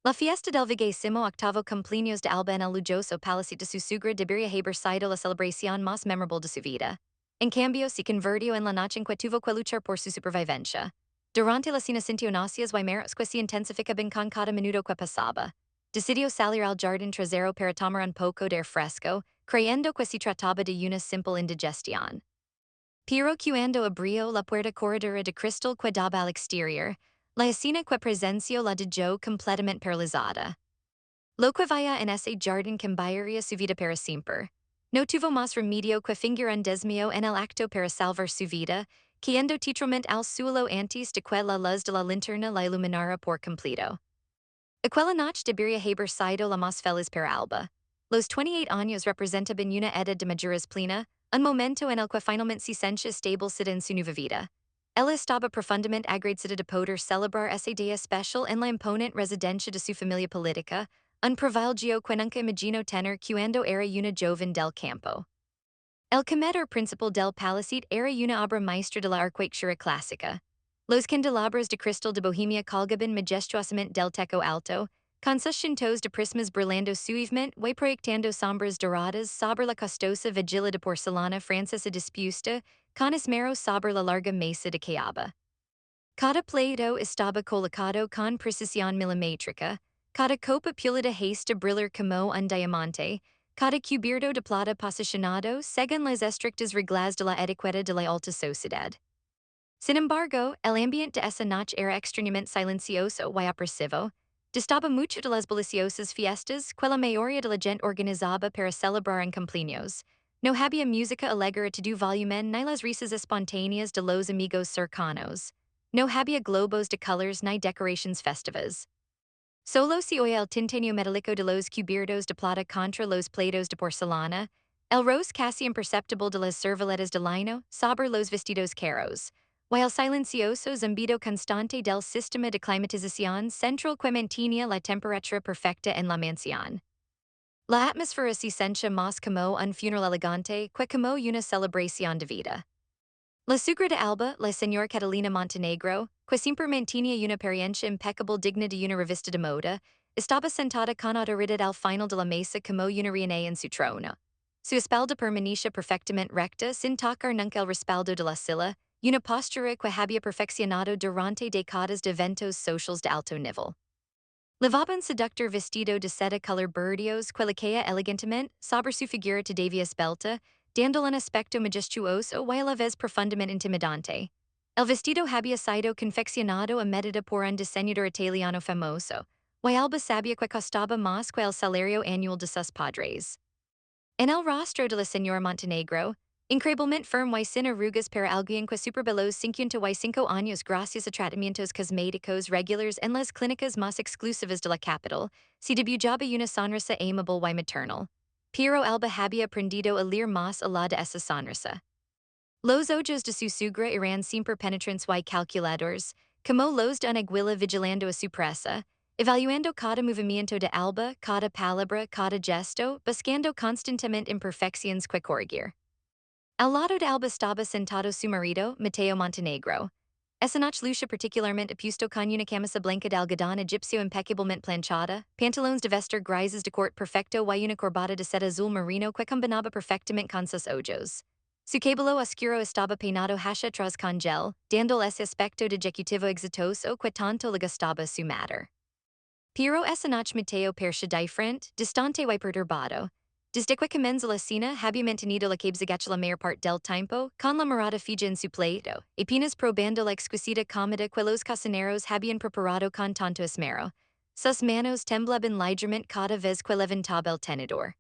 La fiesta del vigésimo octavo cumpleaños de Alba en el lujoso palacio de su suegra debería haber sido la celebración más memorable de su vida. En cambio, se convirtió en la noche en que tuvo que luchar por su supervivencia. Durante la cena sintió náuseas y mareos que se intensificaban con cada minuto que pasaba. Decidió salir al jardín trasero para tomar un poco de aire fresco, creyendo que se trataba de una simple indigestión. Pero cuando abrió la puerta corredora de cristal que daba al exterior, la escena que presenció la dejó completamente paralizada. Lo que vaya en ese jardín cambiaría su vida para siempre. No tuvo más remedio que fingir un desmayo en el acto para salvar su vida, cayendo titramente al suelo antes de que la luz de la linterna la iluminara por completo. Aquella noche debería haber sido la más feliz para Alba. Los 28 años representaban una edad de madurez plena, un momento en el que finalmente se sentía establecida en su nueva vida. Ella estaba profundamente agradecida de poder celebrar ese día especial en la imponente residencia de su familia política, un privilegio que nunca imaginó tener cuando era una joven del campo. El comedor principal del palacete era una obra maestra de la arquitectura clásica. Los candelabros de cristal de Bohemia colgaban majestuosamente del techo alto, con sus cintos de prismas brillando suavemente y proyectando sombras doradas sobre la costosa vigila de porcelana francesa dispuesta, con esmero sobre la larga mesa de caoba. Cada plato estaba colocado con precisión milimétrica, cada copa pulida haste brillar como un diamante, cada cubierto de plata posicionado según las estrictas reglas de la etiqueta de la alta sociedad. Sin embargo, el ambiente de esa noche era extrañamente silencioso y opresivo. Distaba mucho de las deliciosas fiestas que la mayoría de la gente organizaba para celebrar en cumpleaños. No había música alegre to do volumen ni las risas espontáneas de los amigos cercanos. No había globos de colors ni decorations festivas. Solo se oía el tintinio metálico de los cubiertos de plata contra los platos de porcelana, el roce casi imperceptible de las serviletas de lino sobre los vestidos caros, y el silencioso zumbido constante del sistema de climatización central que mantenía la temperatura perfecta en la mansión. La atmósfera se sentía más como un funeral elegante que como una celebración de vida. La suegra de Alba, la señora Catalina Montenegro, que siempre mantenía una apariencia impecable digna de una revista de moda, estaba sentada con autoridad al final de la mesa como una reina en su trono. Su espalda permanecía perfectamente recta sin tocar nunca el respaldo de la silla, una postura que había perfeccionado durante décadas de eventos sociales de alto nivel. Levaba un seductor vestido de seda color burdeos que le caía elegantemente sobre su figura todavía esbelta, dándole un aspecto majestuoso y a la vez profundamente intimidante. El vestido había sido confeccionado a medida por un diseñador italiano famoso, y Alba sabía que costaba más que el salario anual de sus padres. En el rostro de la señora Montenegro, increíblemente firme y sin arrugas para alguien que superó los 55 años gracias a tratamientos cosméticos regulares en las clínicas más exclusivas de la capital, se dibujaba una sonrisa amable y maternal. Pero Alba había aprendido a leer más allá de esa sonrisa. Los ojos de su suegra eran siempre penetrantes y calculadores, como los de una aguila vigilando a su presa, evaluando cada movimiento de Alba, cada palabra, cada gesto, buscando constantemente imperfecciones que corregir. Al lado de Alba estaba sentado su marido, Mateo Montenegro. Esa noche lucha particularmente apuesto con una camisa blanca de algodón egipcio impecablemente planchada, pantalones de vestir grises de corte perfecto y una corbata de seda azul marino que combinaba perfectamente con sus ojos. Su cabello oscuro estaba peinado hacia atrás con gel, dando ese aspecto de ejecutivo exitoso que tanto le gustaba a su madre. Pero esa noche Mateo parecía diferente, distante y perturbado. Desde que comenzó la cena había mantenido la cabeza la mayor parte del tiempo, con la mirada fija en su plato, apenas probando la exquisita comida que los cocineros habían preparado con tanto esmero. Sus manos temblaban ligeramente cada vez que levantaba el tenedor.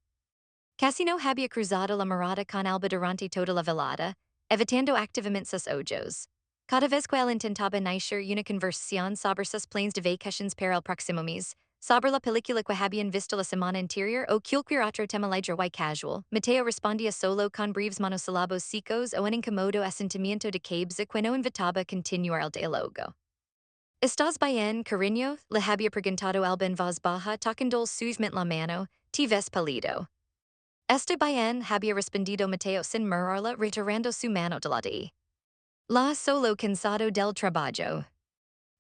Casi no había cruzado la mirada con Alba durante toda la velada, evitando activamente sus ojos. Cada vez que él intentaba iniciar una conversación sobre sus planes de vacaciones para el próximo mes, sobre la película que habían visto la semana anterior o cualquier otro tema libre y casual, Mateo respondía solo con breves monosyllabos secos o un incómodo asentimiento de cabeza que no invitaba a continuar el diálogo. ¿Estás bien, cariño? Le había preguntado Alba en voz baja, tocando suavemente la mano, te ves pálido. Estoy bien, había respondido Mateo sin mirarla, retirando su mano de la de. La solo cansado del trabajo.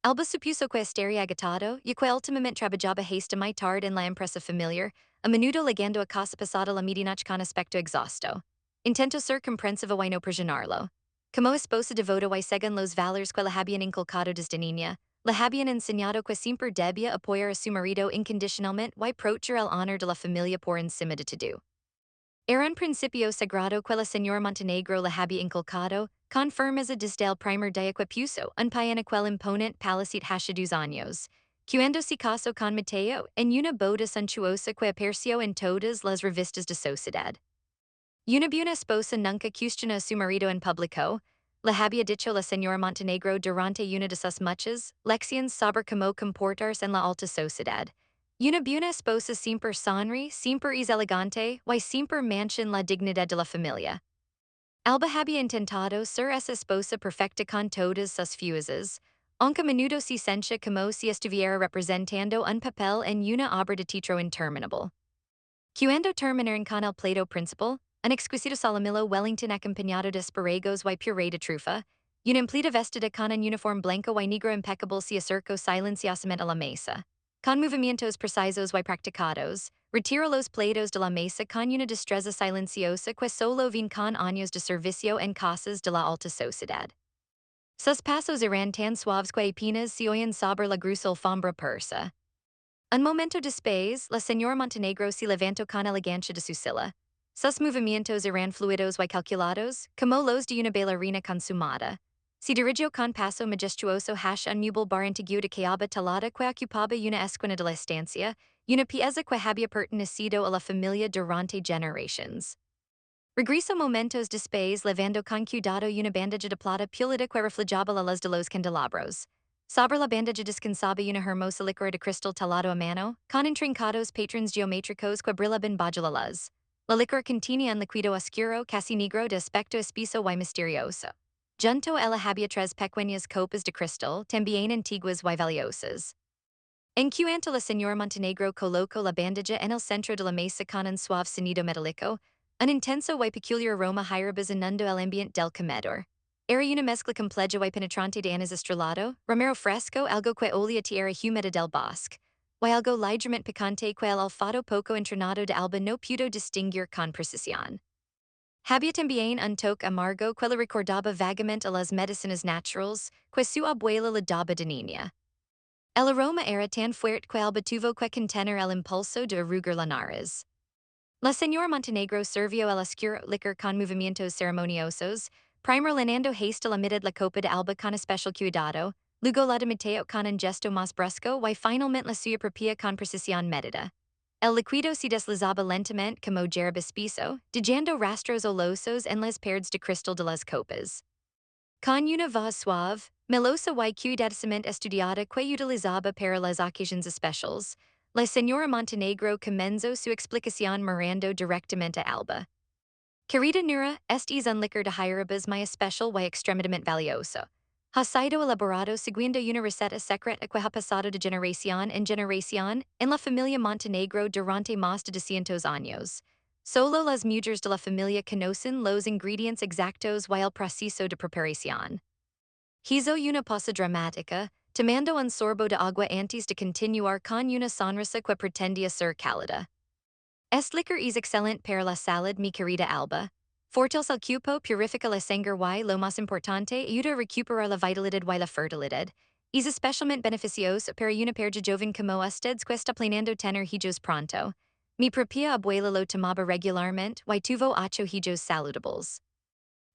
Alba supuso que estaría agotado, y que ultimamente trabajaba hasta muy tarde en la empresa familiar, a menudo llegando a casa pasada la medianoche con aspecto exhausto. Intento ser comprensivo y no presionarlo. Como esposa devota y según los valores que le habían inculcado desde niña, le habían enseñado que siempre debía apoyar a su marido incondicionalmente y proteger el honor de la familia por encima de todo. Era un principio sagrado que la señora Montenegro le había inculcado, con firmeza desde el primer día que puso un pie en aquel imponente palacete hace 2 años, cuando se casó con Mateo en una boda suntuosa que apareció en todas las revistas de sociedad. Una buena esposa nunca cuestiona a su marido en público, le había dicho la señora Montenegro durante una de sus muchas lecciones sobre cómo comportarse en la alta sociedad. Una buena esposa siempre sonríe, siempre es elegante, y siempre mantiene la dignidad de la familia. Alba había intentado ser esa esposa perfecta con todas sus fuerzas, aunque a menudo se sentía como si estuviera representando un papel en una obra de teatro interminable. Cuando terminaron con el plato principal, un exquisito solomillo Wellington acompañado de esparagos y puré de trufa, una empleada vestida con un uniforme blanco y negro impecable se acercó silenciosamente a la mesa. Con movimientos precisos y practicados, retiró los platos de la mesa con una destreza silenciosa que solo vin con años de servicio en casas de la alta sociedad. Sus pasos eran tan suaves que apenas se oían sobre la gruesa alfombra persa. Un momento después, la señora Montenegro se levantó con elegancia de su silla. Sus movimientos eran fluidos y calculados, como los de una bailarina consumada. Se dirigió con paso majestuoso hacia un mueble bar antiguo de caoba talada que ocupaba una esquina de la estancia, una pieza que había pertenecido a la familia durante generaciones. Regreso momentos después levando con cuidado una bandeja de plata pulida que reflejaba la luz de los candelabros. Sobre la bandeja descansaba una hermosa licor de cristal talado a mano, con intrincados patrons geométricos que brillaban bajo la luz. La licor contenía un líquido oscuro casi negro de aspecto espeso y misterioso. Junto ella había tres pequeñas copas de cristal, también antiguas y valiosas. En cuanto la señora Montenegro colocó la bandeja en el centro de la mesa con un suave sonido metálico, un intenso y peculiar aroma hierba inundó el ambiente del comedor. Era una mezcla compleja y penetrante de anís estrelado, romero fresco, algo que olía tierra húmeda del bosque, y algo ligeramente picante que el olfato poco entrenado de Alba no pudo distinguir con precisión. Había también un toque amargo que le recordaba vagamente a las medicinas naturales que su abuela le daba de niña. El aroma era tan fuerte que Alba tuvo que contener el impulso de arrugar la nariz. La señora Montenegro sirvió el oscuro licor con movimientos ceremoniosos, primero llenando hasta la mitad la copa de Alba con especial cuidado, luego la de Mateo con un gesto más brusco y finalmente la suya propia con precisión medida. El líquido se deslizaba lentamente como yerba espeso, dejando rastros olosos en las paredes de cristal de las copas. Con una voz suave, melosa y cuidadosamente estudiada que utilizaba para las ocasiones especiales, la señora Montenegro comenzó su explicación mirando directamente a Alba. Querida Nura, este es un licor de hierbas muy especial y extremadamente valioso. Ha sido elaborado siguiendo una receta secreta que ha pasado de generación en generación en la familia Montenegro durante más de 200 años. Solo las mujeres de la familia conocen los ingredientes exactos y el proceso de preparación. Hizo una pausa dramática, tomando un sorbo de agua antes de continuar con una sonrisa que pretendía ser cálida. Este licor es excelente para la salud, mi querida Alba. Fortalece el cuerpo, purifica la sangre y, lo más importante, ayuda a recuperar la vitalidad y la fertilidad. Es especialmente beneficioso para una pareja joven como ustedes que está planeando tener hijos pronto. Mi propia abuela lo tomaba regularmente y tuvo 8 hijos saludables.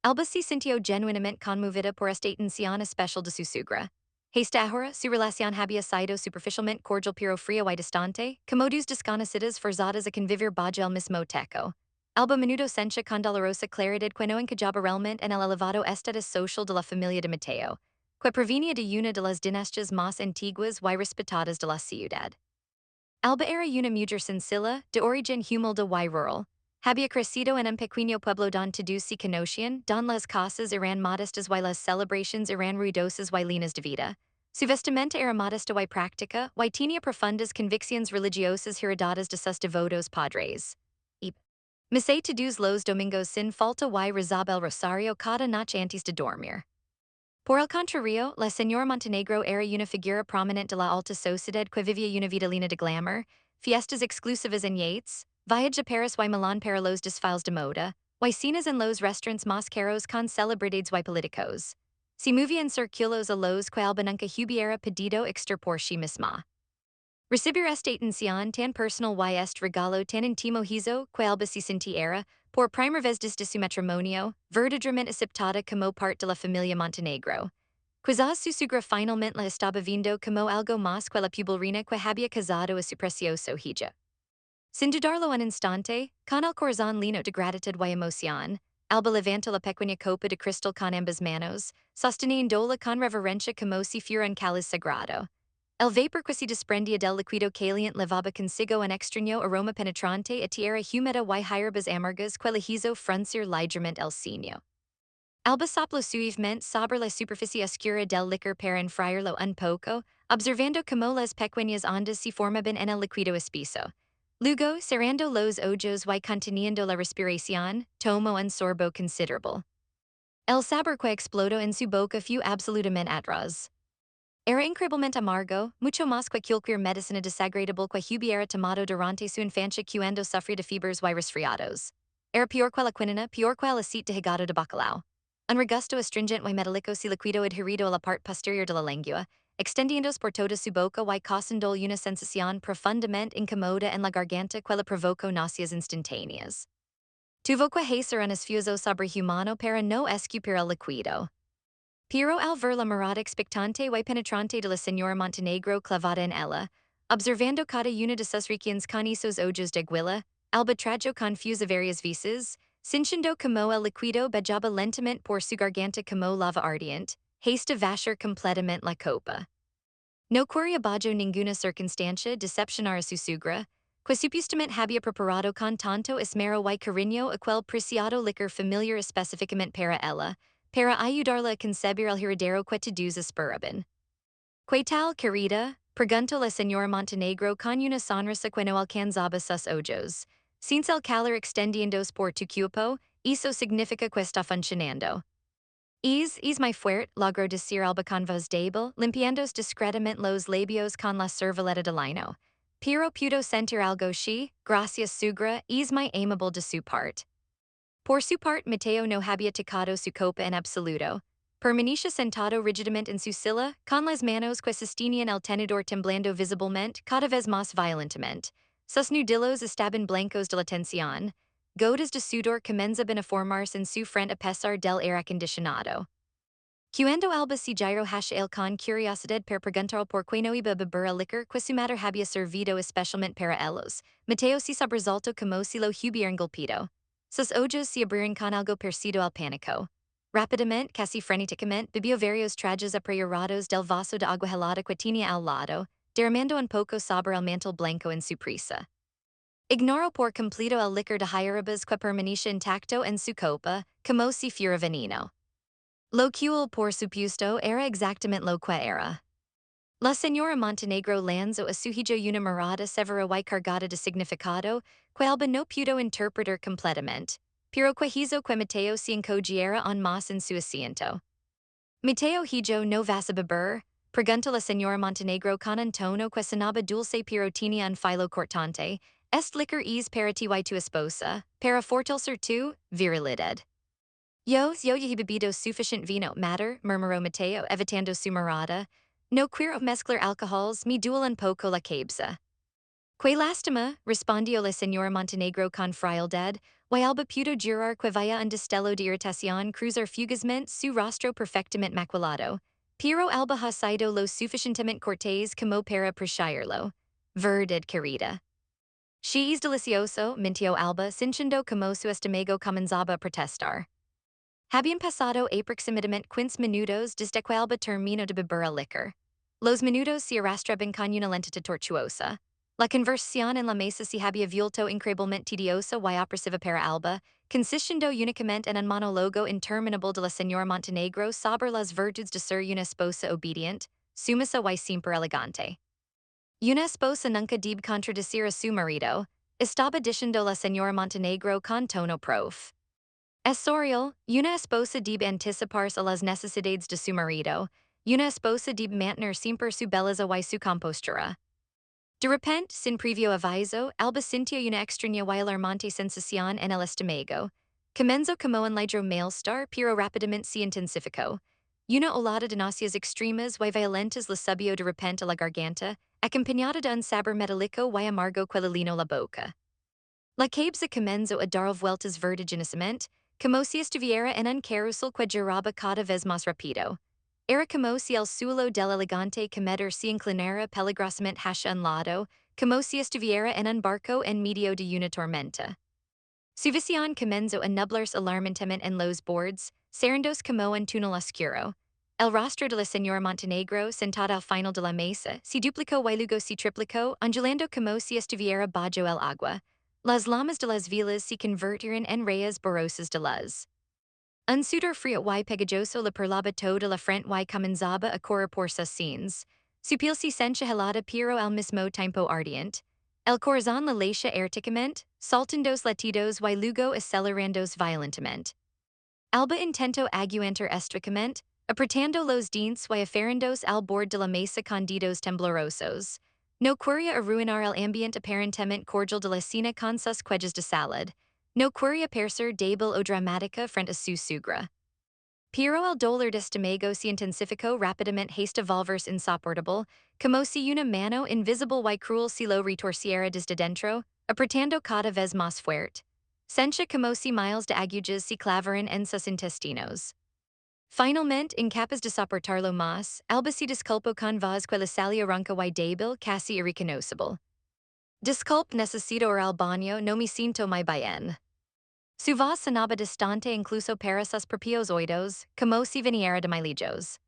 Alba se sintió genuinamente conmovida por esta atención especial de su suegra. Hasta ahora, su relación había sido superficialmente cordial pero fría y distante, como dos desconocidas forzadas a convivir bajo el mismo techo. Alba menudo sentía con dolorosa claridad que no encajaba realmente en el elevado estatus social de la familia de Mateo, que provenía de una de las dinastías más antiguas y respetadas de la ciudad. Alba era una mujer sencilla, de origen humilde y rural. Había crecido en un pequeño pueblo donde todos se conocían, donde las casas eran modestas y las celebraciones eran ruidosas y llenas de vida. Su vestimenta era modesta y práctica, y tenía profundas convicciones religiosas heredadas de sus devotos padres. Y Misa todos los domingos sin falta y rezaba el rosario cada noche antes de dormir. Por el contrario, la señora Montenegro era una figura prominente de la alta sociedad que vivía una vida llena de glamour, fiestas exclusivas en yates, viajes a Paris y Milan para los desfiles de moda, y cenas en los restaurants más caros con celebridades y políticos. Si movía en circulos a los que Alba nunca hubiera pedido extra por sí misma. Recibir esta atención tan personal y este regalo tan intimo hizo que Alba se sintiera, por primera vez desde su matrimonio, verdaderamente aceptada como parte de la familia Montenegro. Quizás su suegra finalmente la estaba viendo como algo más que la pubalrina que había casado a su precioso hija. Sin dudarlo un instante, con el corazón lleno de gratitud y emoción, Alba levantó la pequeña copa de cristal con ambas manos, sosteniéndola con reverencia como si fuera un cáliz sagrado. El vapor que se desprendía del líquido caliente levaba consigo un extraño aroma penetrante a tierra húmeda y hierbas amargas que le hizo fruncir ligeramente el ceño. Alba sopló suavemente sobre la superficie oscura del licor para enfriarlo un poco, observando cómo las pequeñas ondas se formaban en el líquido espeso. Luego, cerrando los ojos y conteniendo la respiración, tomó un sorbo considerable. El sabor que explotó en su boca fue absolutamente atroz. Era increíblemente amargo, mucho más que cualquier medicina desagradable que hubiera tomado durante su infancia cuando sufría de febres y resfriados. Era peor que la quinina, peor que el aceite de hígado de bacalao. Un regusto astringente y metálico se liquido adherido a la parte posterior de la lengua, extendiéndose por toda su boca y causando una sensación profundamente incómoda en la garganta que le provocó náuseas instantáneas. Tuvo que hacer un esfuerzo sobrehumano para no escupir el líquido. Pero al ver la mirada expectante y penetrante de la señora Montenegro clavada en ella, observando cada una de sus regiones con esos ojos de aguila, Alba trajo confusa varias veces, sintiendo como el líquido bajaba lentamente por su garganta como lava ardiente, hasta vaciar completamente la copa. No quería bajo ninguna circunstancia decepcionar a su suegra, que supuestamente había preparado con tanto esmero y cariño aquel preciado licor familiar específicamente para ella, para ayudarla a concebir el heredero que todos esperaban. ¿Qué tal, querida? Preguntó la señora Montenegro con una sonrisa que no alcanzaba sus ojos. Sin el calor extendiéndose por tu cuerpo, eso significa que está funcionando. Es muy fuerte, logró decir Alba con voz débil, limpiándose discretamente los labios con la servilleta de lino. Pero pudo sentir algo sí, gracias suegra, es muy amable de su parte. Por su parte, Mateo no había tocado su copa en absoluto. Permanecía sentado rígidamente en su silla, con las manos que sostenían el tenedor temblando visiblemente cada vez más violentamente. Sus nudillos estaban blancos de la tensión. Gotas de sudor comenzaban a formarse en su frente a pesar del aire acondicionado. Cuando Alba se giró hacia él con curiosidad para preguntar por qué no iba a beber el licor que su madre había servido especialmente para ellos, Mateo se sobresaltó como si lo hubieran golpeado. Sus ojos se abrieron con algo parecido al pánico. Rápidamente, casi frenéticamente, bebió varios tragos apreurados del vaso de agua helada que tenía al lado, derramando un poco sobre el mantel blanco en su prisa. Ignoró por completo el licor de hierbas que permanecía intacto en su copa, como si fuera veneno. Lo cual, por supuesto, era exactamente lo que era. La señora Montenegro lanzó a su hijo una mirada severa y cargada de significado, que Alba no pudo interpretar completamente, pero que hizo que Mateo se encogiera aún más en su asiento. Mateo hijo no vas a beber, preguntó la señora Montenegro con un tono que sonaba dulce pero tenía un filo cortante. Este licor es para ti y tu esposa, para fortalecer tu virilidad. Yo he bebido suficient vino, matter, murmuró Mateo, evitando su mirada. No quiero mezclar alcohols, me duele un poco la cabeza. Que lástima, respondió la señora Montenegro con frialdad, y Alba pudo jurar que vaya un destello de irritación cruzar fugazmente su rostro perfectamente maculado. Pero Alba ha sido lo suficientemente cortés como para apreciarlo. Verdad, querida. Sí es delicioso, mintió Alba, sintiendo como su estómago comenzaba a protestar. Habían pasado aproximadamente 15 minutos desde que Alba terminó de beber el licor. Los minutos se arrastraban con una lentitud tortuosa. La conversación en la mesa se había vuelto increíblemente tediosa y opresiva para Alba, consistiendo únicamente en un monólogo interminable de la señora Montenegro sobre las virtudes de ser una esposa obediente, sumisa y siempre elegante. Una esposa nunca debe contradecir a su marido, estaba diciendo la señora Montenegro con tono prof. Esorial, una esposa debe anticiparse a las necesidades de su marido, una esposa debe mantener siempre su belleza y su compostura. De repente, sin previo aviso, Alba sintió una extraña y alarmante sensación en el estómago. Comenzó como un ligero malestar, pero rápidamente se intensificó. Una olada de náuseas extremas y violentas le subió de repente a la garganta, acompañada de un sabor metálico y amargo que le llenó la boca. La cabeza comenzó a dar vueltas vertiginosamente, como si estuviera en un carrusel que giraba cada vez más rápido. Era como si el suelo del elegante cometer se inclinara peligrosamente hacia un lado, como si estuviera en un barco en medio de una tormenta. Su visión comenzó a nublarse alarmantemente en los bordes, cerrándose como un túnel oscuro. El rostro de la señora Montenegro, sentada al final de la mesa, se duplicó y luego se triplicó, ondulando como si estuviera bajo el agua. Las llamas de las velas se convirtieron en rayas borrosas de luz. Un sudor frío y pegajoso le perlaba toda la frente y comenzaba a correr por sus sienes. Su piel se sentía helada pero al mismo tiempo ardiente. El corazón le latía erráticamente, saltando latidos y luego acelerándose violentamente. Alba intentó aguantar estoicamente, apretando los dientes y aferrándose al borde de la mesa con dedos temblorosos. No quería arruinar el ambiente aparentemente cordial de la cena con sus cuellos de salad. No quería parecer débil o dramática frente a su suegra. Pero el dolor de estómago se intensificó rápidamente hasta volverse insoportable, como si una mano invisible y cruel se lo retorciera desde dentro, apretando cada vez más fuerte. Sentía como si miles de agujas se clavaran en sus intestinos. Finalmente, incapaz de soportarlo más, Alba se disculpó con voz que le salió ronca y débil, casi irreconocible. Disculpe, necesito ir al baño, no me siento muy bien. Su voz sonaba distante incluso para sus propios oídos, como si viniera de muy lejos.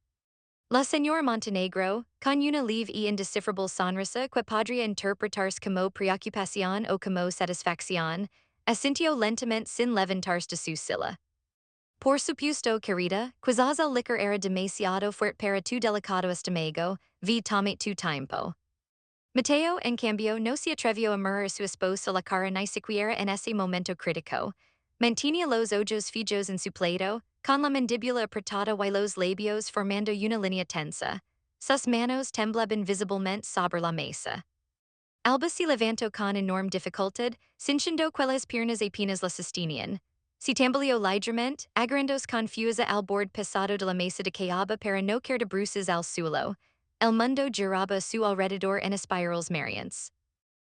La señora Montenegro, con una leve y indescifrable sonrisa que podría interpretarse como preocupación o como satisfacción, asintió lentamente sin levantarse de su silla. Por supuesto, querida, quizás el licor era demasiado fuerte para tu delicado estómago, tome tu tiempo. Mateo, en cambio, no se atrevió a mirar a su esposo la cara ni siquiera en ese momento crítico. Mantenía los ojos fijos en su plato, con la mandíbula apretada y los labios formando una línea tensa. Sus manos temblaban visiblemente sobre la mesa. Alba se levantó con enorme dificultad, sintiendo que las piernas apenas la sostenían. Se tambaleó ligeramente, agarrándose confusa al borde pesado de la mesa de caoba para no caer de bruces al suelo. El mundo giraba a su alrededor en espirales mariantes.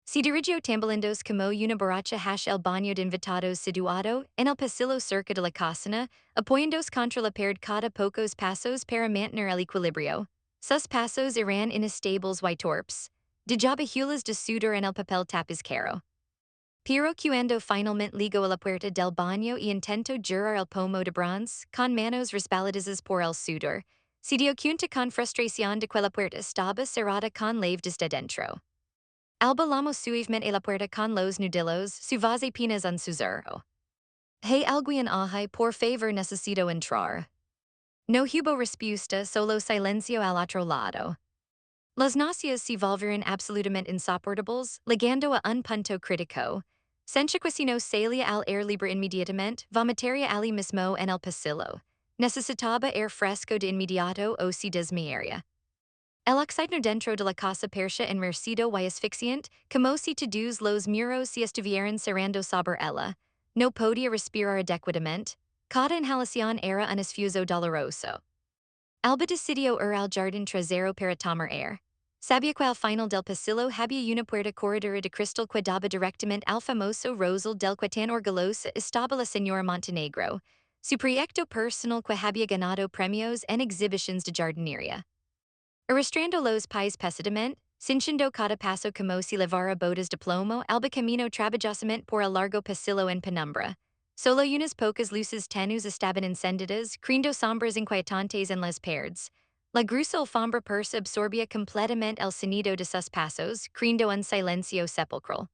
Se dirigió tambaleándose como una borracha hacia el baño de invitados situado en el pasillo cerca de la cocina, apoyándose contra la pared cada pocos pasos para mantener el equilibrio. Sus pasos eran inestables y torpes. Dejaba huellas de sudor en el papel tapizcaro. Pero cuando finalmente llegó a la puerta del baño y intentó girar el pomo de bronce, con manos resbaladizas por el sudor, se dio cuenta con frustración de que la puerta estaba cerrada con llave desde dentro. Alba llamó suavemente a la puerta con los nudillos, su voz apenas un susurro. Hey alguien ahí, por favor necesito entrar. No hubo respuesta, solo silencio al otro lado. Las náuseas se volvieron absolutamente insoportables, llegando a un punto crítico. Sentía que si no salía al aire libre inmediatamente, vomitaría allí mismo en el pasillo. Necesitaba aire fresco de inmediato o se desmayaría. El oxígeno dentro de la casa parecía enrarecido y asfixiante, como si todos los muros se estuvieran cerrando sobre ella. No podía respirar adecuadamente. Cada inhalación era un esfuerzo doloroso. Alba decidió ir al jardín trasero para tomar aire. Sabía que al final del pasillo había una puerta corredora de cristal que daba directamente al famoso rosal del que tan orgullosa estaba la señora Montenegro, su proyecto personal que había ganado premios en exhibiciones de jardinería. Arrastrando los pies pesadamente, cinchando cada paso como si levara botas de plomo, Alba camino trabajosamente por el largo pasillo en penumbra. Solo unas pocas luces tenues estaban encendidas, creando sombras inquietantes en las paredes. La gruesa alfombra persa absorbía completamente el sonido de sus pasos, creando un silencio sepulcral.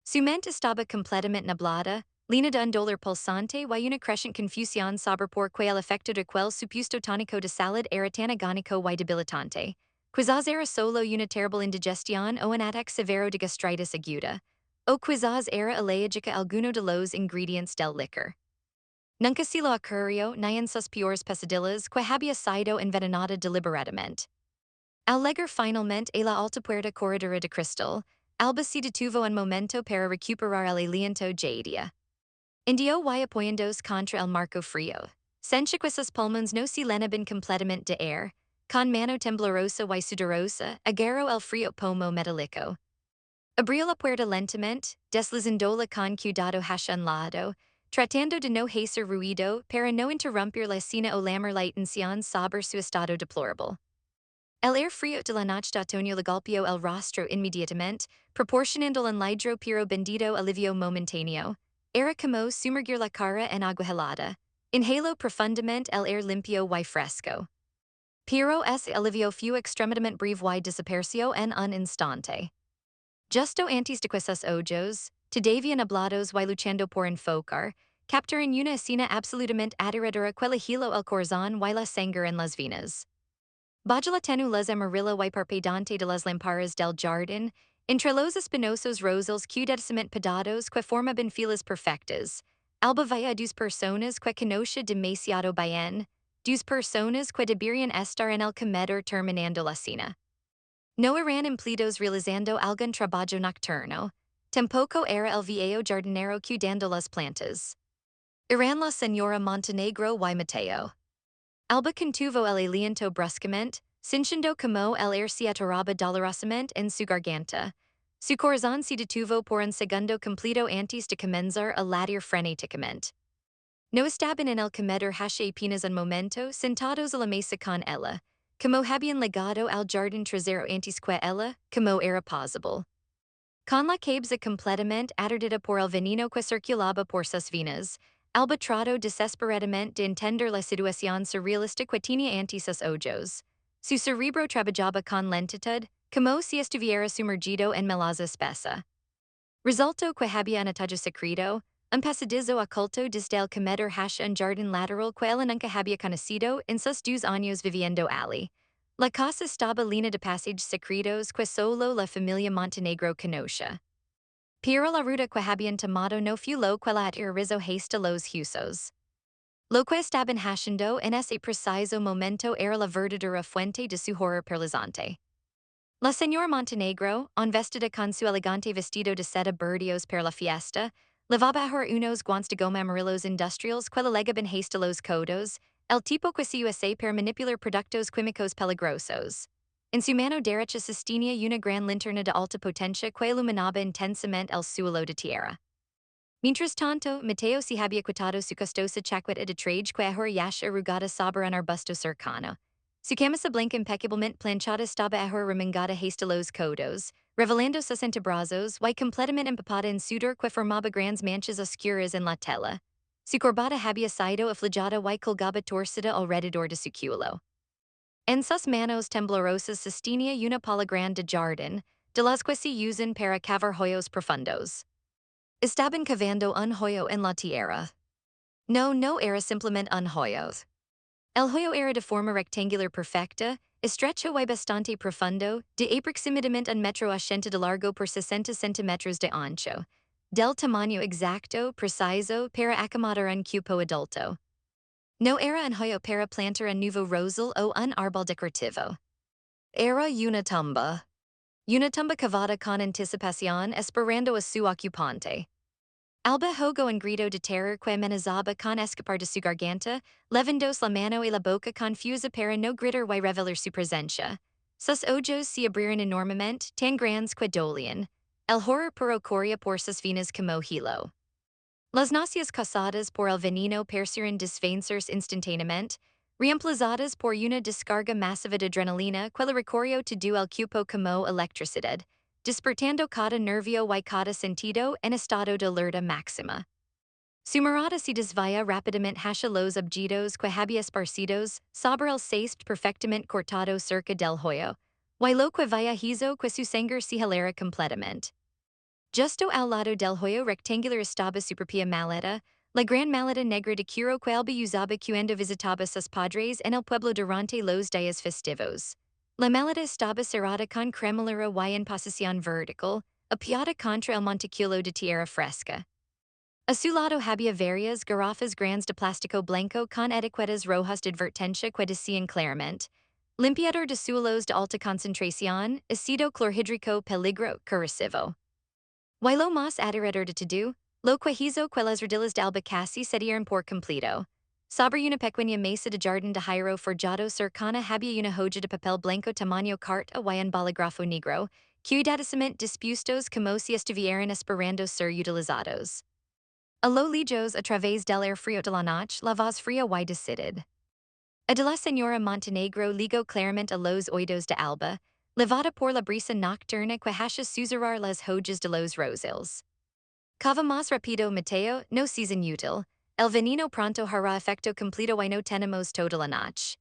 Su mente estaba completamente nublada, llena de un dolor pulsante y una creciente confusión sobre por qué el efecto de aquel supuesto tónico de salud era tan agónico y debilitante. Quizás era solo una terrible indigestión o un ataque severo de gastritis aguda. O quizás era alérgica a alguno de los ingredientes del licor. Nunca si lo ocurrió ni en sus peores pesadillas que había sido envenenada deliberadamente. Al llegar finalmente a la alta puerta corredora de cristal, Alba se detuvo un momento para recuperar el aliento ya. Indio y apoyándose contra el marco frío. Sentía que sus pulmones no se llenaban completamente de aire, con mano temblorosa y sudorosa, agarró el frío pomo metálico. Abrió la puerta lentamente, deslizándola con cuidado hacia un lado, tratando de no hacer ruido para no interrumpir la escena o llamar la atención sobre su estado deplorable. El aire frío de la noche de otoño le golpeó el rostro inmediatamente, proporcionando un ligero pero bendito alivio momentáneo. Era como sumergir la cara en agua helada. Inhaló profundamente el aire limpio y fresco. Pero ese alivio fue extremadamente breve y desapareció en un instante. Justo antes de que sus ojos, todavía nublados y luchando por enfocar, captaron una escena absolutamente aterradora que le heló el corazón y la sangre en las venas. Bajo la tenu las amarillo y parpadeante de las lamparas del jardín, entre los espinosos rosales cudedamente pedados que formaban filas perfectas, Alba veía dos personas que conocía demasiado bien, dos personas que deberían estar en el comedor terminando la cena. No eran empleados realizando algún trabajo nocturno, tampoco era el viejo jardinero cuidando las plantas. Eran la señora Montenegro y Mateo. Alba contuvo el aliento bruscamente, sintiendo como el aire se atoraba dolorosamente en su garganta. Su corazón se detuvo por un segundo completo antes de comenzar a latir frenéticamente. No estaban en el comedor hace apenas un momento sentados a la mesa con ella, como habían llegado al jardín trasero antes que ella, como era posible. Con la cabeza completamente aturdida por el veneno que circulaba por sus venas, Alba trató desesperadamente de entender la situación surrealista que tenía ante sus ojos. Su cerebro trabajaba con lentitud, como si estuviera sumergido en melaza espesa. Resultó que había un atajo secreto, un pasadizo oculto desde el comedor hacia un jardín lateral que él nunca había conocido en sus 2 años viviendo allí. La casa estaba llena de pasajes secretos que solo la familia Montenegro conocía. Pero la ruta que habían tomado no fue lo que la aterrorizó hasta los huesos. Lo que estaban haciendo en ese preciso momento era la verdadera fuente de su horror paralizante. La señora Montenegro, vestida con su elegante vestido de seda burdeos para la fiesta, levaba ahora unos guantes de goma amarillos industriales que le legaban hasta los codos, el tipo que se usa para manipular productos químicos peligrosos. En su mano derecha sostenía una gran linterna de alta potencia que iluminaba intensamente el suelo de tierra. Mientras tanto, Mateo se había quitado su costosa chaqueta de traje que ahora yacía arrugada sobre un arbusto cercano. Su camisa blanca impecablemente planchada estaba ahora remangada hasta los codos, revelando sus antebrazos y completamente empapada en sudor que formaba grandes manchas oscuras en la tela. Su corbata había sido afligada y colgaba torcida alrededor de su culo. En sus manos temblorosas sostenía una pala grande de jardín, de las que se usan para cavar hoyos profundos. Estaban cavando un hoyo en la tierra. No era simplemente un hoyo. El hoyo era de forma rectangular perfecta, estrecho y bastante profundo, de aproximadamente 1,80 m de largo por 60 centímetros de ancho, del tamaño exacto, preciso, para acomodar un cupo adulto. No era un hoyo para plantar un nuevo rosal o un árbol decorativo. Era una tumba. Una tumba cavada con anticipación esperando a su ocupante. Alba jugó un grito de terror que amenazaba con escapar de su garganta, levandos la mano y la boca confusa para no gritar y revelar su presencia. Sus ojos se abrieron enormemente, tan grandes que dolían. El horror puro corría por sus venas como hilo. Las náuseas causadas por el veneno parecieron desvanecerse instantáneamente, reemplazadas por una descarga masiva de adrenalina que le recorrió todo el cuerpo como electricidad, despertando cada nervio y cada sentido en estado de alerta máxima. Su mirada se desvía rápidamente hacia los objetos que había esparcidos sobre el césped perfectamente cortado cerca del hoyo, y lo que vaya hizo que su sangre se helara completamente. Justo al lado del hoyo rectangular estaba su propia maleta, la gran maleta negra de cuero que Alba usaba cuando visitaba sus padres en el pueblo durante los días festivos. La maleta estaba cerrada con cremallera y en posición vertical, apoyada contra el montículo de tierra fresca. A su lado había varias garrafas grandes de plástico blanco con etiquetas rojas de advertencia que decían claramente, limpiador de suelos de alta concentración, ácido clorhídrico peligro corrosivo. Y lo más aterrador de todo, lo que hizo que las rodillas de Alba casi cedieran por completo. Sobre una pequeña mesa de jardín de hierro forjado cercana había una hoja de papel blanco tamaño carta y un bolígrafo negro, cuidadosamente dispuestos como si estuvieran esperando ser utilizados. A lo lejos a través del aire frío de la noche, la voz fría y decidida de la señora Montenegro ligó claramente a los oídos de Alba, levada por la brisa nocturna que hace susurrar las hojas de los rosales. Cava más rápido Mateo, no season útil, el veneno pronto hará efecto completo y no tenemos toda la noche.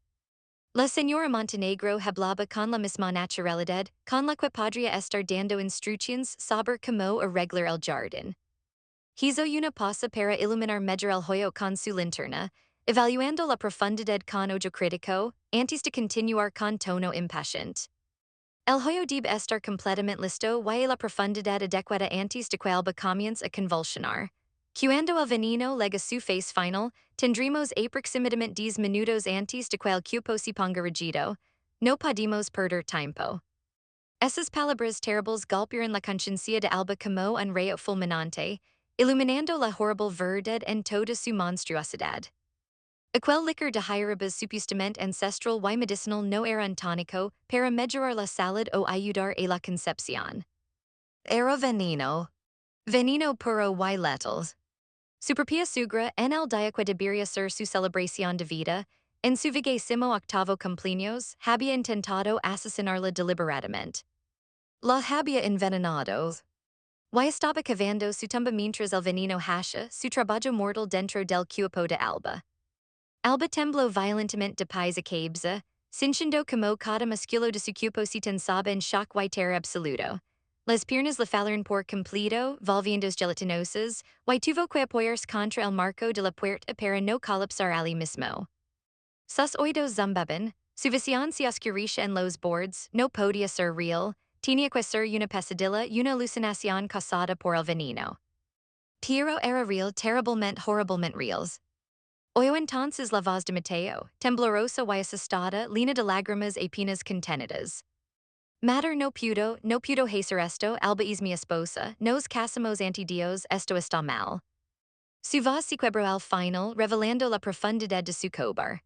La señora Montenegro hablaba con la misma naturalidad, con la que podría estar dando instrucciones sobre cómo arreglar el jardín. Hizo una pausa para iluminar mejor el hoyo con su linterna, evaluando la profundidad con ojo crítico, antes de continuar con tono impaciente. El hoyo debe estar completamente listo y la profundidad adecuada antes de que Alba comience a convulsionar. Cuando el veneno llega su fase final, tendremos aproximadamente 10 minutos antes de que el cuerpo se ponga rígido. No podemos perder tiempo. Esas palabras terribles golpearon la conciencia de Alba como un rayo fulminante, iluminando la horrible verdad en toda su monstruosidad. Aquel licor de hierbas supostamente ancestral y medicinal no era un tónico para mejorar la salud o ayudar a la concepción. Era veneno. Veneno puro y letal. Su propia suegra en el día que debería ser su celebración de vida, en su vigésimo octavo cumpleaños, había intentado asesinarla deliberadamente. La había envenenado. Y estaba cavando su tumba mientras el veneno hacía su trabajo mortal dentro del cuerpo de Alba. Alba tembló violentamente de pies a cabeza, sintiendo como cada músculo de su cuerpo se tensaba en shock y terror absoluto. Las piernas le fallaron por completo, volviéndose gelatinosas, y tuvo que apoyarse contra el marco de la puerta para no colapsar allí mismo. Sus oídos zumbaban, su visión se oscurecía en los bordes, no podía ser real, tenía que ser una pesadilla y una alucinación causada por el veneno. Pero era real, terriblemente, horriblemente reals. Oyó entonces la voz de Mateo, temblorosa y asustada, llena de lágrimas apenas contenidas. Matter no pudo hacer esto, Alba es mi esposa, nos casamos ante Dios, esto está mal. Su voz se quebró al final, revelando la profundidad de su cobar.